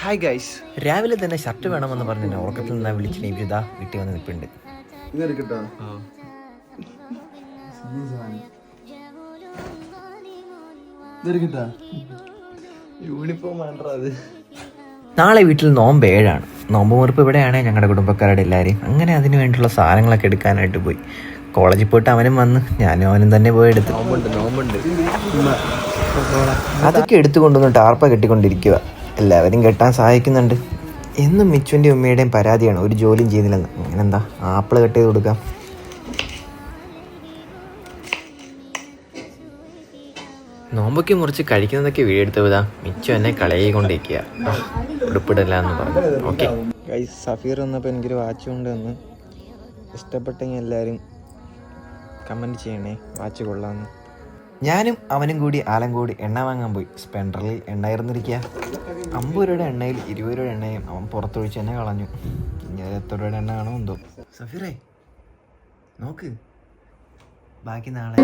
Hi guys, രാവിലെ തന്നെ shirt വേണമെന്ന് പറഞ്ഞ് എന്നെ ഉറക്കത്തിൽ നിന്നാ വിളിച്ച് ഇതാ വീട്ടിൽ വന്ന് നിൽപ്പുണ്ട്. യൂണിഫോം അത്. നാളെ വീട്ടിൽ നോമ്പ് 7 നോമ്പ് മുറിപ്പ് ഇവിടെയാണ് ഞങ്ങളുടെ കുടുംബക്കാരുടെ എല്ലാവരെയും. അങ്ങനെ അതിന് വേണ്ടിയുള്ള സാധനങ്ങളൊക്കെ എടുക്കാനായിട്ട് പോയി. കോളേജിൽ പോയിട്ട് അവനും വന്ന് അവനും തന്നെ പോയി എടുത്തു. നോമ്പുണ്ട് അതൊക്കെ എടുത്തുകൊണ്ടൊന്ന് ടാർപ്പ കെട്ടിക്കൊണ്ടിരിക്കുക. എല്ലാവരും കെട്ടാൻ സഹായിക്കുന്നുണ്ട്. എന്നും മിച്ചുവിൻ്റെ ഉമ്മയുടെയും പരാതിയാണ് ഒരു ജോലിയും ചെയ്യുന്നില്ലെന്ന്. അങ്ങനെന്താ ആപ്പിൾ കട്ട് ചെയ്ത് കൊടുക്കാം. നോമ്പൊക്കെ മുറിച്ച് കഴിക്കുന്നതൊക്കെ വീഡിയോ എടുത്തതാ മിച്ചു എന്നെ കളയിക്കൊണ്ടിരിക്കുക. ഉടുപ്പിടില്ല എന്ന് പറഞ്ഞു. ഓക്കെ ഗൈസ്, സഫീർ വന്നപ്പോൾ എനിക്കൊരു വാച്ച് കൊണ്ട് വന്ന്. ഇഷ്ടപ്പെട്ടെങ്കിൽ എല്ലാവരും കമൻറ്റ് ചെയ്യണേ, വാച്ച് കൊള്ളാമെന്ന്. ഞാനും അവനും കൂടി ആലങ്കോട് എണ്ണ വാങ്ങാൻ പോയി. സ്പെൻഡറിൽ എണ്ണ ഇരുന്നിരിക്കുക. 50 രൂപയുടെ എണ്ണയിൽ 20 രൂപയുടെ എണ്ണയും അവൻ പുറത്തൊഴിച്ച് തന്നെ കളഞ്ഞു. ഇനി എത്ര രൂപയുടെ എണ്ണ ആണോ എന്തോ. സഫീറേ നോക്ക്, ബാക്കി നാളെ.